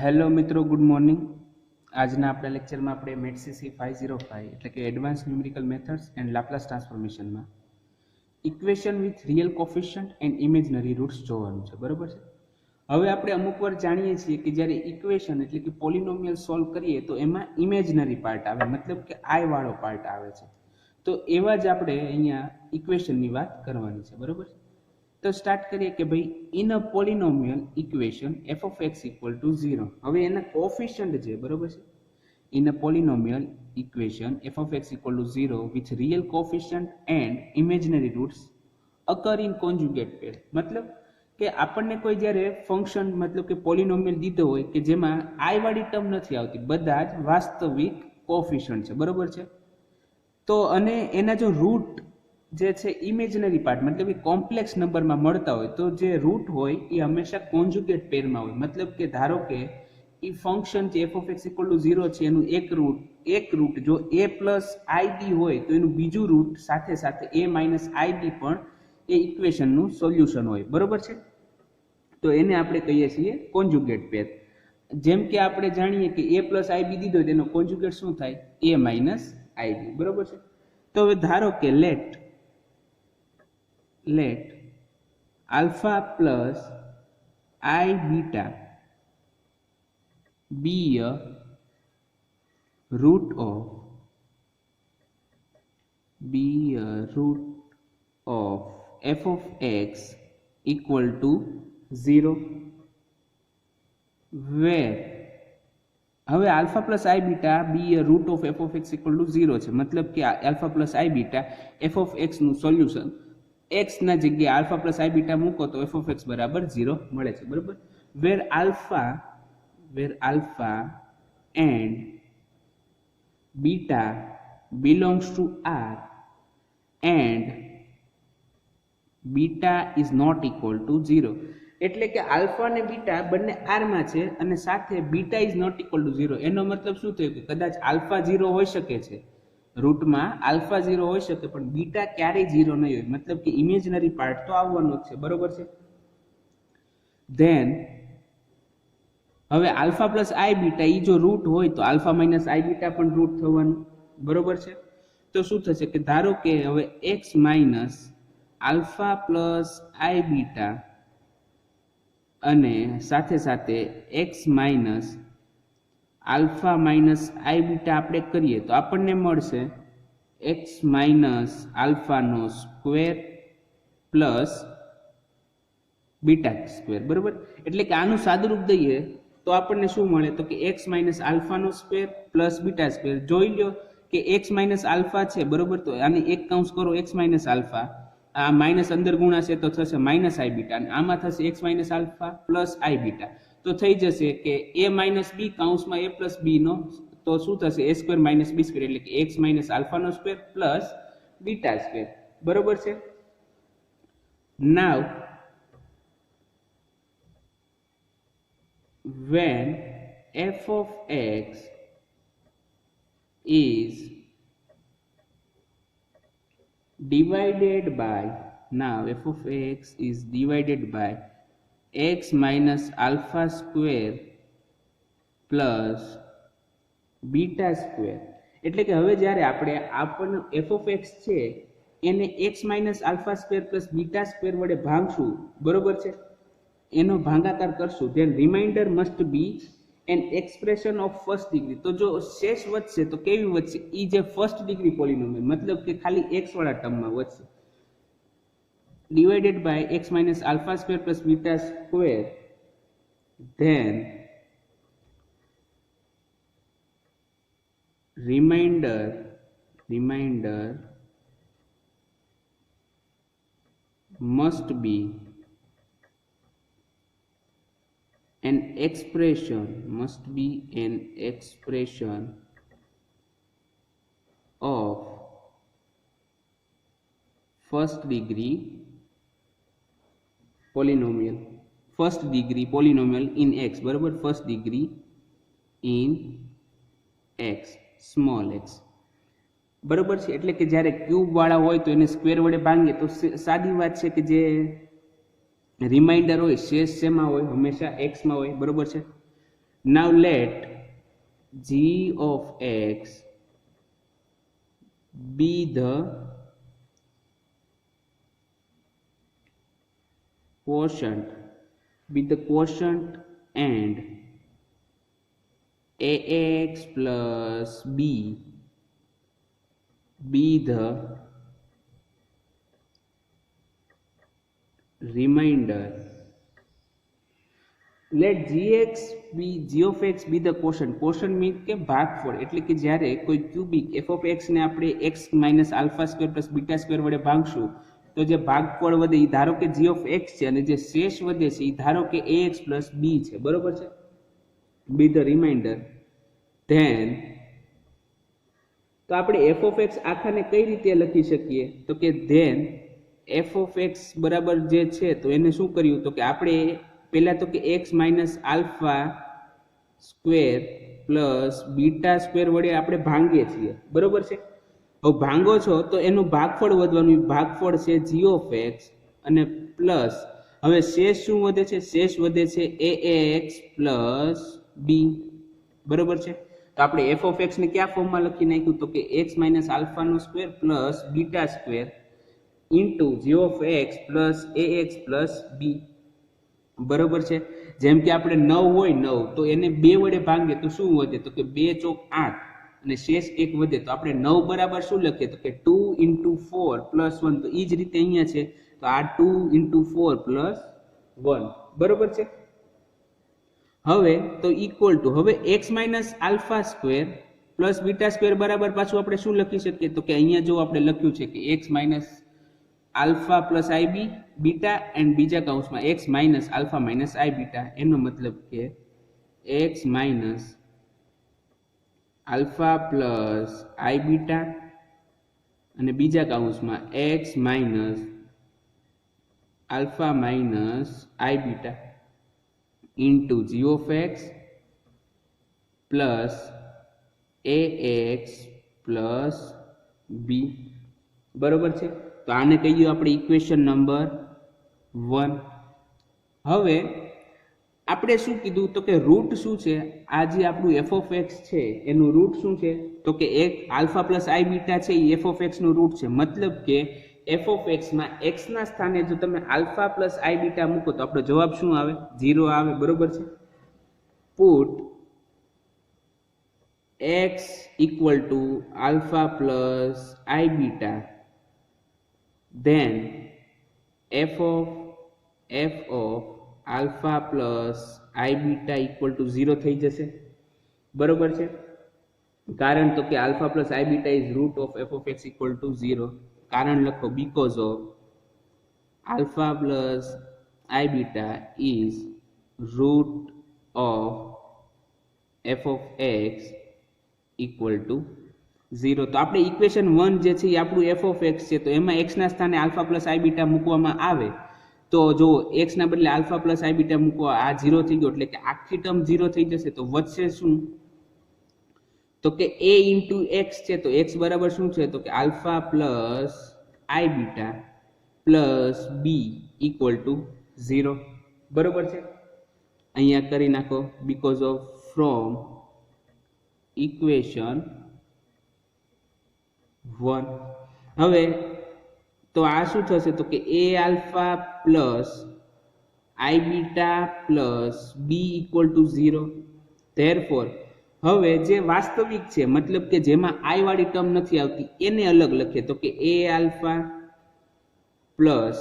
Hello મિત્રો, good morning. આજના આપણા લેક્ચરમાં આપણે મેટસીસી 505 એટલે કે advance numerical methods and Laplace ટ્રાન્સફોર્મેશનમાં equation with real coefficient and imaginary roots જોવાનું છે. બરોબર છે. હવે આપણે અમુક વાર જાણીએ છીએ કે જ્યારે ઇક્વેશન એટલે કે પોલિનોમિયલ સોલ્વ કરીએ તો એમાં ઇમેજનરી પાર્ટ આવે, મતલબ કે આઈ વાળો પાર્ટ આવે છે. તો એવા જ આપણે અહીંયા ઇક્વેશનની વાત કરવાની છે. બરોબર છે. તો સ્ટાર્ટ કરીએ કે ભાઈ in a પોલિનોમિયલ equation f of x equal to 0. હવે એના કોફિશિયન્ટ છે. બરોબર છે. In a પોલિનોમિયલ equation f of x equal to 0 with real coefficient and imaginary roots occur in conjugate pair. મતલબ કે આપણને કોઈ જ્યારે ફંક્શન મતલબ કે પોલિનોમિયલ દીધો હોય કે જેમાં i વાળી ટર્મ નથી આવતી, બધા જ વાસ્તવિક કોફિશિયન્ટ છે. બરોબર છે. તો અને એના જો રૂટ જે છે ઇમેજનરી પાર્ટ મતલબ કે કોમ્પ્લેક્સ નંબરમાં મળતા હોય તો જે રૂટ હોય એ હંમેશા કોન્જુગેટ પેરમાં હોય. મતલબ કે ધારો કે એ ફંક્શન જે f of x equal to 0 છે એનું એક રૂટ જો a plus ib હોય તો એનું બીજું રૂટ સાથે સાથે a minus ib પણ એ ઇક્વેશનનું સોલ્યુશન હોય. બરોબર છે. તો એને આપણે કહીએ છીએ કોન્જુગેટ પેર. જેમ કે આપણે જાણીએ કે a plus ib દીધો તેનો કોન્જુગેટ શું થાય? a minus ib. બરોબર છે. તો હવે ધારો કે late alpha plus I beta be a root of f of x equal to 0 where હવે alpha plus I beta be a root of f of x equal to 0 છે. મતલબ કે alpha plus I beta f of x નું solution x ના જગ્યાએ alpha plus I beta મૂકો તો f of x બરાબર 0 મળે છે. બરાબર. where alpha and beta belongs to R and beta is not equal to 0. એટલે કે આલ્ફા અને બીટા બંને આર માં છે અને સાથે beta is not equal to 0. એનો મતલબ શું થયો કે કદાચ આલ્ફા 0 હોઈ શકે છે, રૂટમાં આલ્ફા 0 હોઈ શકે પણ બીટા ક્યારેય 0 નહીં હોય. મતલબ કે ઇમેજનરી પાર્ટ તો આવવાનો જ છે. બરોબર છે. ધેન હવે આલ્ફા પ્લસ આઈ બીટા ઈ જો રૂટ હોય તો આલ્ફા માઇનસ આઈ બીટા પણ રૂટ થવાનું. બરોબર છે. તો શું થશે કે ધારો કે હવે x minus alpha plus i beta અને સાથે સાથે x minus alpha minus i beta આપણે કરીએ તો આપણને મળશે x માઇનસ આલ્ફાનો સ્ક્વેર પ્લસ બીટા સ્ક્વેર. બરોબર. એટલે કે આનું સાદુરૂપ દઈએ તો આપણને શું મળે તો કે x માઇનસ આલ્ફાનો સ્ક્વેર પ્લસ બીટા સ્ક્વેર. જોઈ લો કે x માઇનસ આલ્ફા છે. બરોબર. તો આને એક કાઉન્સ કરો x માઇનસ આલ્ફા, આ માઇનસ અંદર ગુણાશે તો થશે માઇનસ આઈ બીટા અને આમાં થશે x minus alpha plus i beta. તો થઈ જશે કે a માઇનસ બી કાઉન્સમાં a પ્લસ બી નો તો શું થશે a square minus b square એટલે કે x માઇનસ આલ્ફાનો સ્ક્વેર પ્લસ બીટા સ્ક્વેર. બરોબર છે. નાવ when f of x is divided by x minus alpha square plus beta square. એટલે કે હવે જ્યારે આપણને f of x છે એને x minus alpha square plus beta square વડે ભાગશું. બરોબર છે. એનો ભાગાકાર કરશું then remainder must be an expression of first degree. તો જો શેષ વધશે તો કેવી વધશે? ઈ જે ફર્સ્ટ ડિગ્રી પોલિનોમિયલ મતલબ કે ખાલી x વાળા ટર્મમાં વધશે. divided by x minus alpha square plus beta square then remainder must be an expression of first degree polynomial in x. બરોબર. first degree in x, small x. બરોબર છે. એટલે કે જ્યારે ક્યુબ વાળા હોય તો એને સ્ક્વેર વડે ભાંગીએ તો સાદી વાત છે કે જે રિમાઇન્ડર હોય શેષ શેમાં હોય? હંમેશા x માં હોય. બરોબર છે. Now let g of x be the quotient and ax plus b be the remainder. Let g of x be the quotient means કે ભાગફળ, એટલે કે જ્યારે કોઈ ક્યુબિક f of x ને આપણે x minus alpha square plus beta square વડે ભાગશું તો જે ભાગફળ વધે એ ધારો કે g of x છે અને જે શેષ વધે છે એ ધારો કે ax plus b છે, બરોબર છે, be the remainder. Then તો આપણે f of x આખાને કઈ રીતે લખી શકીએ તો કે then f of x બરાબર જે છે તો એને શું કર્યું તો કે આપણે પહેલા તો કે x minus alpha square plus beta square વડે આપણે ભાંગીએ છીએ, બરોબર છે. હવે ભાંગો છો તો એનું ભાગફળ વધવાનું, ભાગફળ છે g of x અને પ્લસ હવે શેષ શું વધે છે, શેષ વધે છે ax પ્લસ b, બરોબર છે. તો આપણે f of x ને કયા ફોર્મમાં લખી નાખ્યું તો કે x માઇનસ આલ્ફાનો square plus beta square into g of x plus ax plus b, બરોબર છે. જેમ કે આપણે 9 હોય 9 તો એને 2 વડે ભાંગીએ તો શું વધે તો કે 2 ચોક 8 અને શેષ 1 વધે તો આપણે 9 બરાબર શું લખીએ તો કે 2 into 4 plus 1, તો એ જ રીતે અહીંયા છે તો આ 2 into 4 plus 1, બરોબર છે. હવે તો ઇક્વલ ટુ હવે x minus alpha square plus beta square બરાબર પાછું આપણે શું લખી શકીએ તો કે અહીંયા જો આપણે લખ્યું છે કે x minus alpha plus i b beta and બીજા કૌંસમાં x minus alpha minus i beta, એનો મતલબ કે x minus alpha plus i beta અને બીજા કૌંસમાં x minus alpha minus i beta into g of x plus ax plus b, બરોબર છે. તો આને કહીએ આપણે ઇક્વેશન નંબર 1. હવે આપણે શું કીધું તો કે રૂટ શું છે, આ જે આપણું f of x છે એનું રૂટ શું છે તો કે એક આલ્ફા પ્લસ આઈ બીટા છે એ f of x નું રૂટ છે, મતલબ કે f of x માં x ના સ્થાને જો તમે આલ્ફા પ્લસ આઈ બીટા મૂકો તો આપણો જવાબ શું આવે 0 આવે, બરોબર છે. Put x equal to alpha plus I beta, then f of alpha plus I beta equal to 0 થઈ જશે, બરોબર છે. કારણ તો કે alpha plus I beta is root of f of x equal to 0. કારણ લખો because of alpha plus I beta is root of f of x equal to 0. તો આપણે ઇક્વેશન 1 જે છે એ આપણું f of x છે તો એમાં x ના સ્થાને આલ્ફા પ્લસ આઈ બીટા મૂકવામાં આવે તો જો x ના બદલે આલ્ફા પ્લસ આઈ બીટા મૂકવા આ 0 થઈ ગયો એટલે કે આખી ટર્મ 0 થઈ જશે તો વધશે શું તો કે a into x છે તો x બરાબર શું છે તો કે alpha plus i beta plus b equal to 0, બરોબર છે. અહીંયા કરી નાખો because of from ઇક્વેશન 1. હવે તો આ શું થશે તો કે a alpha plus i beta plus b equal to 0. Therefore હવે જે વાસ્તવિક છે મતલબ કે જેમાં i વાળી ટર્મ નથી આવતી એને અલગ લખીએ તો કે a alpha plus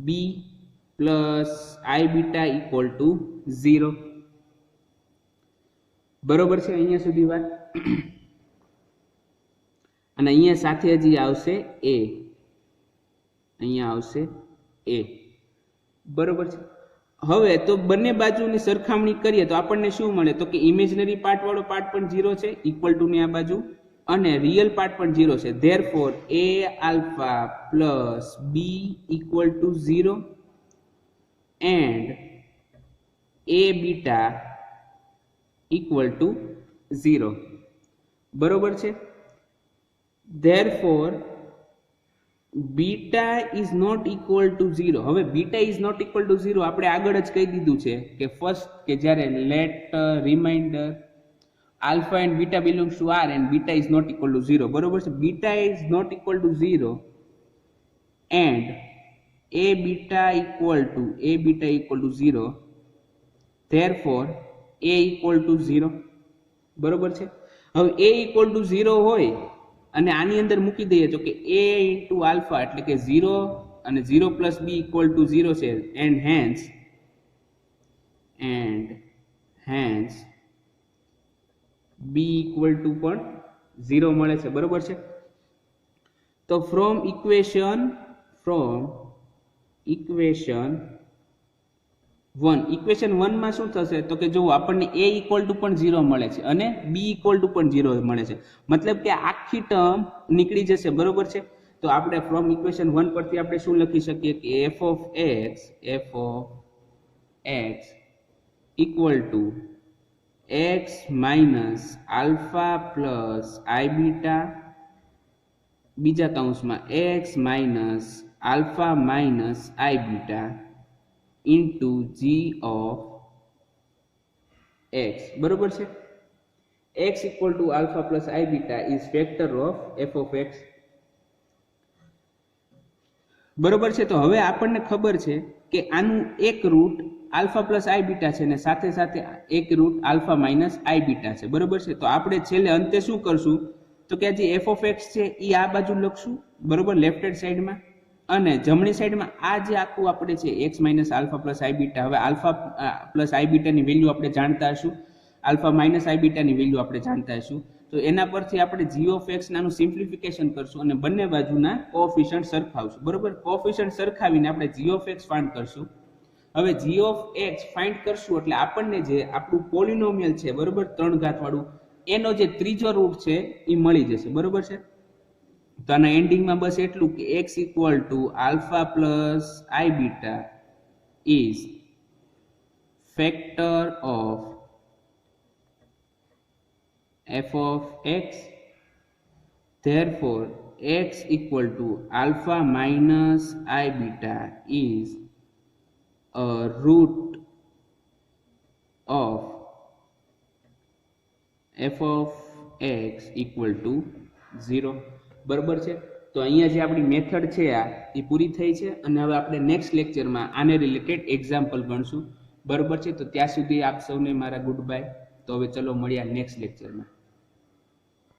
b plus i beta equal to 0, બરોબર છે. અહીંયા સુધી વાત અને અહીંયા સાથે હજી આવશે a, અહીંયા આવશે a, બરોબર છે. હવે તો બંને બાજુની સરખામણી કરીએ તો આપણને શું મળે તો કે ઇમેજનરી પાર્ટ વાળો પાર્ટ પણ 0 છે ઇક્વલ ટુ ની આ બાજુ અને રિયલ પાર્ટ પણ 0 છે. Therefore a alpha plus b equal to 0 and a beta equal to 0, બરોબર છે. Therefore beta is not equal to 0. હવે beta is not equal to 0 આપણે આગળ જ કહી દીધું છે કે ફર્સ્ટ કે જ્યારે let reminder alpha and beta belongs to R and beta is not equal to 0. બરોબર છે. Beta is not equal to 0 and a beta equal to 0, therefore a equal to 0. બરોબર છે. હવે a equal to 0 હોય અને આની અંદર મૂકી દઈએ તો કે a into alpha એટલે કે 0 અને 0 plus b equal to 0 છે and hence b equal to પણ 0 મળે છે. બરોબર છે. તો from equation 1 માં શું થશે તો કે જો આપણને a equal to પણ 0 મળે છે અને b equal to પણ 0 મળે છે, મતલબ કે આખી ટર્મ નીકળી જશે. બરોબર છે. તો આપણે ફ્રોમ ઇક્વેશન 1 પરથી આપણે શું લખી શકીએ કે f of x equal to x minus alpha plus I beta બીજા કૌંસમાં x minus alpha minus I beta into g of x. બરોબર છે. x equal to alpha plus I beta is factor of f of x. બરોબર છે. તો હવે આપણને ખબર છે કે આનું એક route alpha plus i beta છે અને સાથે સાથે એક route alpha minus i beta છે. બરોબર છે. તો આપણે છેલ્લે અંતે શું કરશું તો કે જે f of x છે એ આ બાજુ લખશું. બરોબર, લેફ્ટ હેન્ડ સાઈડમાં, અને જમણી સાઈડમાં આ જે આખું આપણે છે x minus alpha plus i beta. હવે આલ્ફા પ્લસ આઈ બીટાની વેલ્યુ આપણે જાણતા હશું, આલ્ફા માઇનસ આઈ બીટાની વેલ્યુ આપણે જાણતા હશું. તો એના પરથી આપણે g of x નાનું સિમ્પ્લિફિકેશન કરશું અને બંને બાજુના કોએફિશિયન્ટ સરખાવશું. બરોબર, કોએફિશિયન્ટ સરખાવીને આપણે g of x ફાઇન્ડ કરશું. હવે g of x ફાઇન્ડ કરશું એટલે આપણને જે આપણું પોલિનોમિયલ છે, બરોબર, 3 ઘાત વાળું, એનો જે ત્રીજો રૂટ છે એ મળી જશે. બરોબર છે. તો આના એન્ડિંગમાં બસ એટલું કે x equal to alpha plus I beta is factor of f of x, therefore x equal to alpha minus I beta is a root of f of x equal to 0. બરોબર છે. તો અહીંયા જે આપણી મેથડ છે આ એ પૂરી થઈ છે અને હવે આપણે નેક્સ્ટ લેક્ચરમાં આને રિલેટેડ એક્ઝામ્પલ ગણશું. બરોબર છે. તો ત્યાં સુધી આપ સૌને મારા ગુડ બાય. તો હવે ચલો મળ્યા નેક્સ્ટ લેક્ચરમાં.